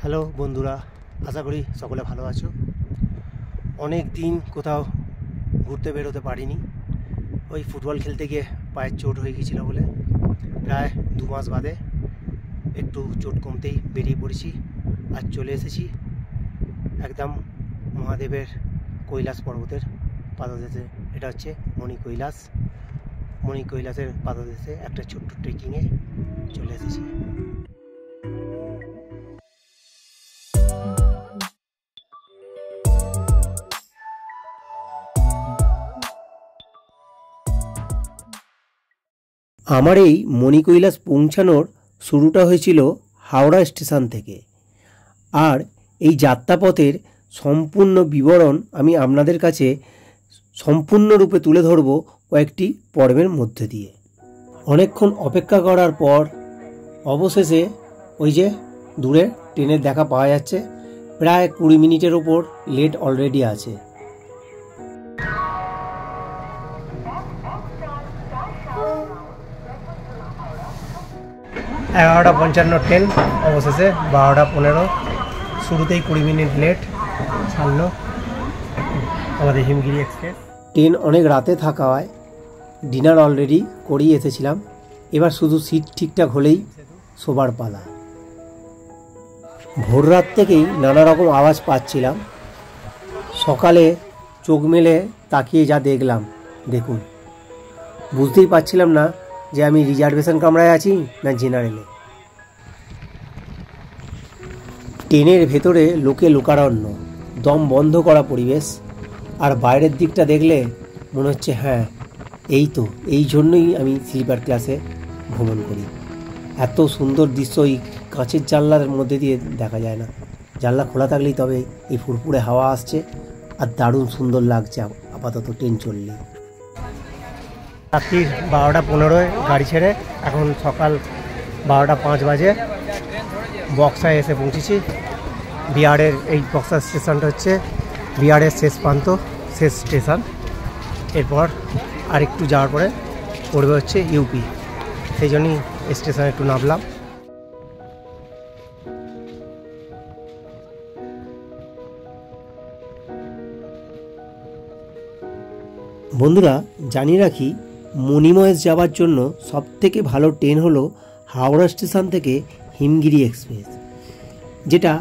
Hello বন্ধুরা, আশা করি সকলে ভালো আছো। অনেক দিন কোথাও ঘুরতে বেরোতে পারিনি, ওই ফুটবল খেলতে গিয়ে পায়ের চোট হয়ে গিয়েছিল বলে প্রায় 2 মাস বাদে একটু চোট কমতেই বেরিয়ে পড়েছি। আজ চলে এসেছি একদম মহাদেবের কৈলাস পর্বতের পাদদেশে। এটা হচ্ছে মণি কৈলাসের পাদদেশে একটা ছোট্ট ট্রেকিংয়ে চলে এসেছি। আমার এই মণি কৈলাস পৌঁছানোর শুরুটা হয়েছিল হাওড়া স্টেশন থেকে, আর এই যাত্রাপথের সম্পূর্ণ বিবরণ আমি আপনাদের কাছে সম্পূর্ণরূপে তুলে ধরব কয়েকটি পর্বের মধ্যে দিয়ে। অনেকক্ষণ অপেক্ষা করার পর অবশেষে ওই যে দূরে ট্রেনের দেখা পাওয়া যাচ্ছে। প্রায় 20 মিনিটের ওপর লেট অলরেডি আছে। 11:55 ট্রেন, অবশেষে 12:15। শুরুতেই 20 মিনিট লেট ছাড়লো আমাদের হিমগিরি এক্সপ্রেস। ট্রেন অনেক রাতে থাকায় ডিনার অলরেডি করেই এসেছিলাম। এবার শুধু সিট ঠিকঠাক হলেই শোবার পালা। ভোর রাত থেকেই নানা রকম আওয়াজ পাচ্ছিলাম। সকালে চোখ মেলে তাকিয়ে যা দেখলাম, দেখুন, বুঝতেই পারছিলাম না যে আমি রিজার্ভেশন কামরায় আছি না জেনারেলে। ট্রেনের ভেতরে লোকে লোকারণ্য, দম বন্ধ করা পরিবেশ। আর বাইরের দিকটা দেখলে মনে হচ্ছে হ্যাঁ, এই জন্যই আমি স্লিপার ক্লাসে ভ্রমণ করি। এত সুন্দর দৃশ্য এই কাঁচের জানলার মধ্যে দিয়ে দেখা যায় না। জানলা খোলা থাকলেই তবে এই ফুরফুরে হাওয়া আসছে আর দারুণ সুন্দর লাগছে আপাতত ট্রেন চললে। রাত্রি 12:15 গাড়ি ছেড়ে এখন সকাল 12:05 বাজে বক্সায় এসে পৌঁছেছি। বিহারের এই বক্সা স্টেশনটা হচ্ছে বিহারের শেষ প্রান্ত, শেষ স্টেশন। এরপর আরেকটু যাওয়ার পরে পড়বে হচ্ছে ইউপি, সেই জন্যই স্টেশনে একটু নামলাম। বন্ধুরা, জানিয়ে রাখি, মণিমহেশ যাওয়ার জন্য সবথেকে ভালো ট্রেন হলো হাওড়া স্টেশন থেকে হিমগিরি এক্সপ্রেস, যেটা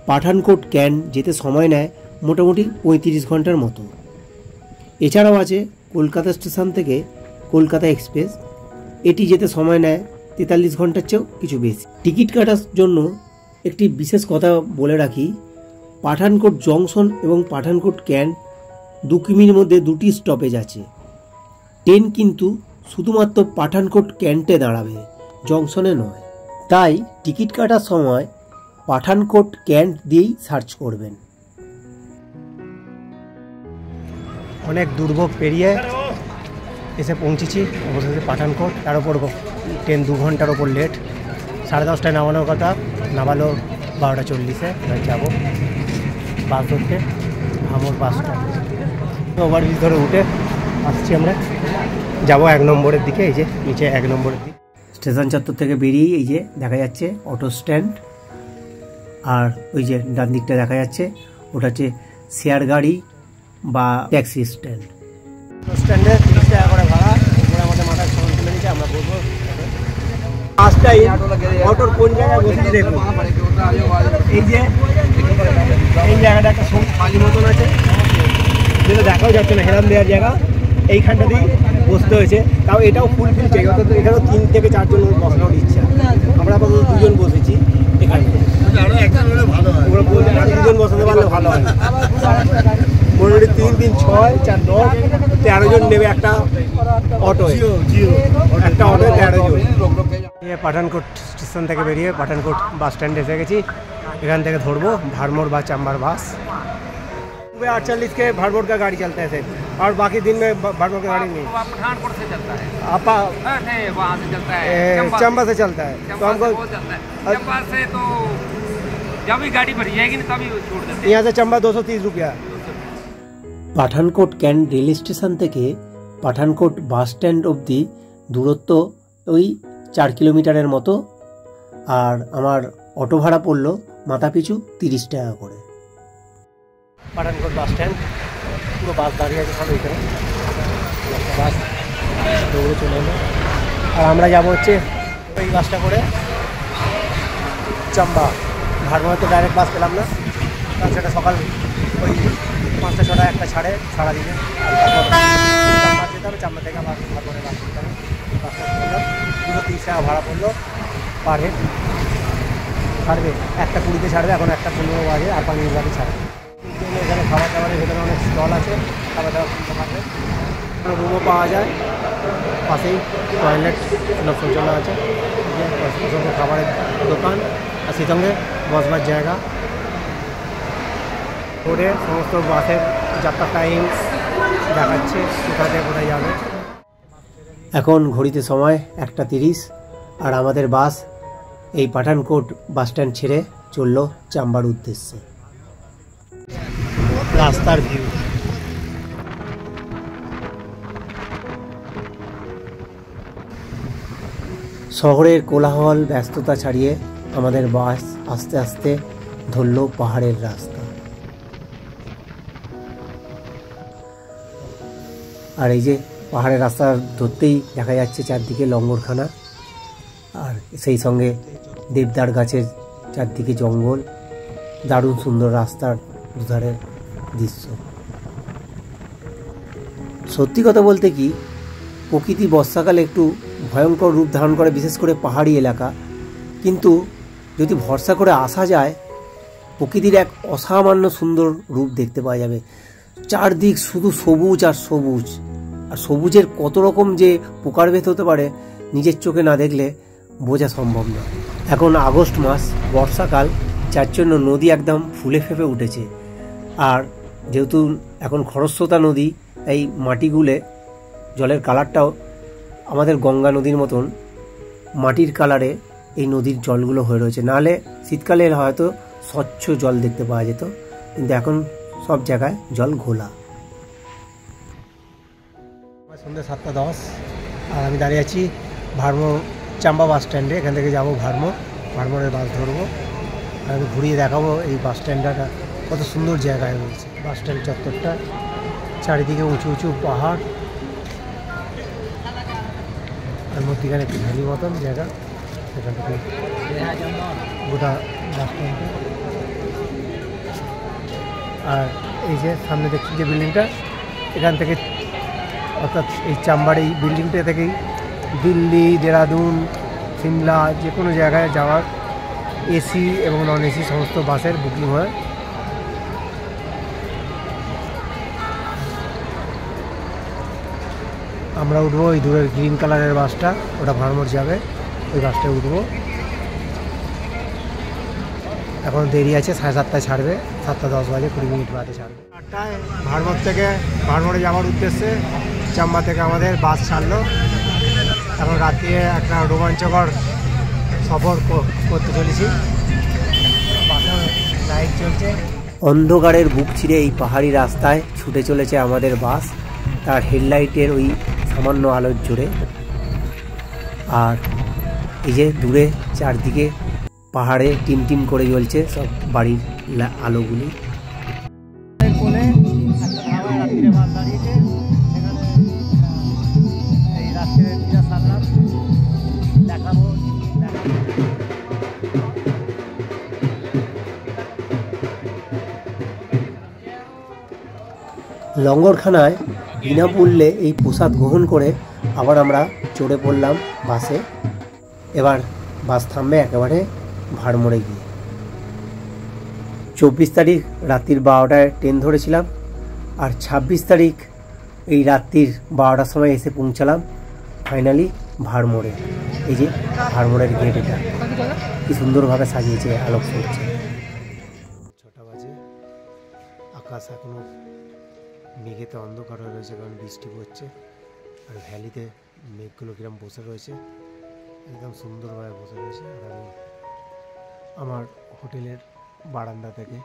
পাঠানকোট ক্যান্ট যেতে সময় নেয় মোটামুটি 35 ঘন্টার মতো। এছাড়াও আছে কলকাতা স্টেশন থেকে কলকাতা এক্সপ্রেস, এটি যেতে সময় নেয় 43 ঘন্টার চেয়েও কিছু বেশি। টিকিট কাটার জন্য একটি বিশেষ কথা বলে রাখি, পাঠানকোট জংশন এবং পাঠানকোট ক্যান্ট 2 কিমির মধ্যে 2টি স্টপেজ আছে। ট্রেন কিন্তু শুধুমাত্র পাঠানকোট ক্যান্টে দাঁড়াবে, জংশনে নয়। তাই টিকিট কাটার সময় পাঠানকোট ক্যান্ট দিয়েই সার্চ করবেন। অনেক দুর্ভোগ পেরিয়ে এসে পৌঁছেছি অবশেষে পাঠানকোট। তার উপর ট্রেন 2 ঘন্টার ওপর লেট। 10:30টায় নামানোর কথা, নামালো 12:40-এ। এবার যাবো বাস ধরতে, আমার বাসটা ওভারব্রিজ ধরে উঠে আসছি। আমরা যাবো 1 নম্বরের দিকে, এই যে নিচে 1 নম্বরের দিকে। স্টেশন চত্বর থেকে বেরিয়েই এই যে দেখা যাচ্ছে অটো স্ট্যান্ড, আর ওই যে ডান দিকটা দেখা যাচ্ছে ওটা হচ্ছে শেয়ার গাড়ি বা ট্যাক্সি স্ট্যান্ড। স্ট্যান্ডে 30 টাকা করে ভাড়া। এরপরে আমাদের মাথায় ফোন তুলে দিচ্ছে, আমরা বলবো পাঁচটাই অটোর কোন জায়গায় বসেছি দেখুন। এই যে এই জায়গাটা একটা খালি মতন আছে, যেটা দেখাও যাচ্ছে না, হেরাম দেওয়ার জায়গা। এইখানটাতেই বসতে হয়েছে, তাও এটাও ফুল জায়গা। অর্থাৎ এখানেও 3 থেকে 4 জন বসানোর ইচ্ছা। আমরা আপাতত 2 জন বসেছি এখানে। 2 জন বসাতে পারলে ভালো হয়। মোটামুটি 3 3 6 4 10 13 জন নেবে একটা অটো, একটা অটো 13 জন। পাঠানকোট স্টেশন থেকে বেরিয়ে পাঠানকোট বাস স্ট্যান্ডে এসে গেছি। এখান থেকে ধরবো भाड़मोड़ বা चांबर बास। 48 के भाड़मोड़ का गाड़ी चलता है सिर्फ, और बाकी दिन में भाड़मोड़ का गाड़ी नहीं। पठानकोट से चलता है, आपा नहीं वहाँ से चलता है, चंबा से चलता है। तो हमको चंबा से तो जब भी गाड़ी भरी जाएगी ना तभी छोड़ देते हैं। यहाँ से चंबा 230 रुपया। পাঠানকোট ক্যান্ট রেল স্টেশন থেকে পাঠানকোট বাস স্ট্যান্ড অবধি দূরত্ব ওই 4 কিলোমিটারের মতো। আর আমার অটো ভাড়া পড়লো মাথাপিছু 30 টাকা করে। পাঠানকোট বাস স্ট্যান্ড, পুরো বাস দাঁড়িয়ে আছে সব এখানে, বাস দৌড়ে চলে এলো। আর আমরা যাবো হচ্ছে ওই বাসটা করে চাম্বা। ভারমোড়ে তো ডাইরেক্ট বাস পেলাম না, কারণ সেটা সকাল ওই 5টা 6টা একটা ছাড়ে সারাদিনে। চাম্বা যেতে হবে, চাম্বা থেকে আবার ভারমোড়ে বাস পেতে হবে। বাসটা পড়লো 230 টাকা ভাড়া পড়লো পার হেড। ছাড়বে 1:20-তে ছাড়বে, এখন 1:15 বাজে, আর 5 মিনিট বাদে ছাড়বে। এখানে খাবার দাবারের ভেতরে অনেক স্টল আছে, খাবার দাবার কিনতে পারবে। রুমও পাওয়া যায়, পাশেই টয়লেট শৌচালয় আছে, সঙ্গে খাবারের দোকান, আর সেই সঙ্গে বসবার জায়গা। রোডে সমস্ত বাসের যাত্রা টাইম দেখাচ্ছে, কোথায় থেকে কোথায় যাবে। এখন ঘড়িতে সময় 1:30, আর আমাদের বাস এই পাঠানকোট বাস স্ট্যান্ড ছেড়ে চলল চাম্বার উদ্দেশ্যে। রাস্তার ভিউ, শহরের কোলাহল ব্যস্ততা ছাড়িয়ে আমাদের বাস আস্তে আস্তে ধরল পাহাড়ের রাস্তা। আর এই যে পাহাড়ের রাস্তা ধরতেই দেখা যাচ্ছে চারদিকে লঙ্গরখানা, আর সেই সঙ্গে দেবদার গাছের চারদিকে জঙ্গল, দারুণ সুন্দর রাস্তার দুধারের দৃশ্য। সত্যি কথা বলতে কি, প্রকৃতি বর্ষাকালে একটু ভয়ঙ্কর রূপ ধারণ করে, বিশেষ করে পাহাড়ি এলাকা, কিন্তু যদি ভরসা করে আসা যায় প্রকৃতির এক অসামান্য সুন্দর রূপ দেখতে পাওয়া যাবে। চারদিক শুধু সবুজ আর সবুজ, আর সবুজের কত রকম যে প্রকারভেদ হতে পারে নিজের চোখে না দেখলে বোঝা সম্ভব না। এখন আগস্ট মাস, বর্ষাকাল, যার জন্য নদী একদম ফুলে ফেপে উঠেছে। আর যেহেতু এখন খরস্রোতা নদী, এই মাটিগুলে জলের কালারটাও আমাদের গঙ্গা নদীর মতন মাটির কালারে এই নদীর জলগুলো হয়ে রয়েছে। নাহলে শীতকালে হয়তো স্বচ্ছ জল দেখতে পাওয়া যেত, কিন্তু এখন সব জায়গায় জল ঘোলা। সন্ধ্যে 7:10, আর আমি দাঁড়িয়ে আছি ভারমোর চাম্বা বাস স্ট্যান্ডে। এখান থেকে যাবো ভারমোরের বাস ধরবো, আর আমি ঘুরিয়ে দেখাবো এই বাস স্ট্যান্ডটা কত সুন্দর জায়গায় রয়েছে। বাস স্ট্যান্ড চত্বরটা চারিদিকে উঁচু উঁচু পাহাড়, আর মধ্যিখানে একটি ভ্যালি মতন জায়গা, সেখান থেকে গোটা বাস স্ট্যান্ডটা। আর এই যে সামনে দেখছি যে বিল্ডিংটা, এখান থেকে অর্থাৎ এই চাম্বার এই বিল্ডিংটা থেকেই দিল্লি, দেরাদুন, সিমলা যে কোনো জায়গায় যাওয়ার এসি এবং নন এসি সমস্ত বাসের বুকিং হয়। আমরা উঠবো ওই দূরের গ্রিন কালারের বাসটা, ওটা ভারমোর যাবে, ওই বাসটায় উঠবো। এখন দেরি আছে, 7:30টায় ছাড়বে, 7:10 বাজে, 20 মিনিট বাদে ছাড়বে। 8টায় ভারমোর থেকে ভারমোরে যাওয়ার উদ্দেশ্যে চাম্বা থেকে আমাদের বাস ছাড়লো। এখন রাত্রে একটা রোমাঞ্চকর সফর করতে চলেছি, বাসে লাইট চলছে। অন্ধকারের বুক ছিঁড়ে এই পাহাড়ি রাস্তায় ছুটে চলেছে আমাদের বাস, তার হেডলাইটের ওই সামান্য আলোর জোরে। আর এই যে দূরে চারদিকে পাহাড়ে টিম টিম করে জ্বলছে সব বাড়ির আলোগুলি। লঙ্গরখানায় বিনামূল্যে এই প্রসাদ গ্রহণ করে আবার আমরা চড়ে পড়লাম বাসে। এবার বাস থামবে একেবারে ভারমোরে গিয়ে। 24 তারিখ রাত্রির 12টায় ট্রেন ধরেছিলাম, আর 26 তারিখ এই রাত্রির 12টার সময় এসে পৌঁছালাম ফাইনালি ভারমোরে। এই যে ভারমোরের গেট, এটা কি সুন্দরভাবে সাজিয়েছে, আলোক করছে। 6টা বাজে, আকাশ এখনো মেঘেতে অন্ধকার হয়ে রয়েছে, কারণ বৃষ্টি পড়ছে। আর ভ্যালিতে মেঘগুলো কিরম বসে রয়েছে, একদম সুন্দরভাবে বসে রয়েছে। আর আমি আমার হোটেলের বারান্দা থেকে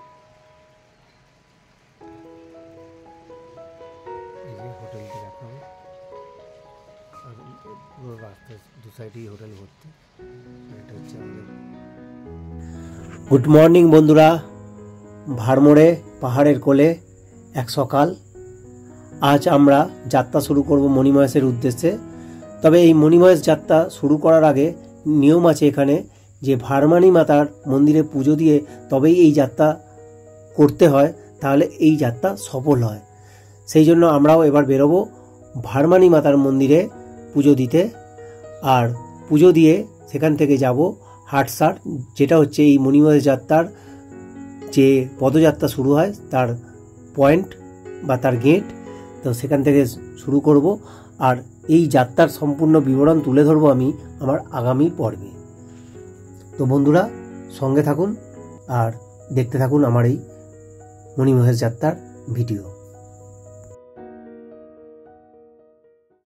এই যে হোটেলটি দেখাবো, আর পুরো রাস্তায় দু সাইডেই হোটেল ভর্তি। আর এটা হচ্ছে আমাদের গুড মর্নিং বন্ধুরা, ভারমোড়ে পাহাড়ের কোলে এক সকাল। আজ আমরা যাত্রা শুরু করব মণিমহেশের উদ্দেশ্যে। তবে এই মণিমহেশ যাত্রা শুরু করার আগে নিয়ম আছে এখানে যে ভারমানি মাতার মন্দিরে পুজো দিয়ে তবেই এই যাত্রা করতে হয়, তাহলে এই যাত্রা সফল হয়। সেই জন্য আমরাও এবার বেরোবো ভারমানি মাতার মন্দিরে পুজো দিতে। আর পুজো দিয়ে সেখান থেকে যাব হাটসার, যেটা হচ্ছে এই মণিমহেশ যাত্রার যে পদযাত্রা শুরু হয় তার পয়েন্ট বা তার গেট। তো সেখান থেকে শুরু করব, আর এই যাত্রার সম্পূর্ণ বিবরণ তুলে ধরবো আমি আমার আগামী পর্বে। তো বন্ধুরা সঙ্গে থাকুন আর দেখতে থাকুন আমার এই মণিমহেশ যাত্রার ভিডিও।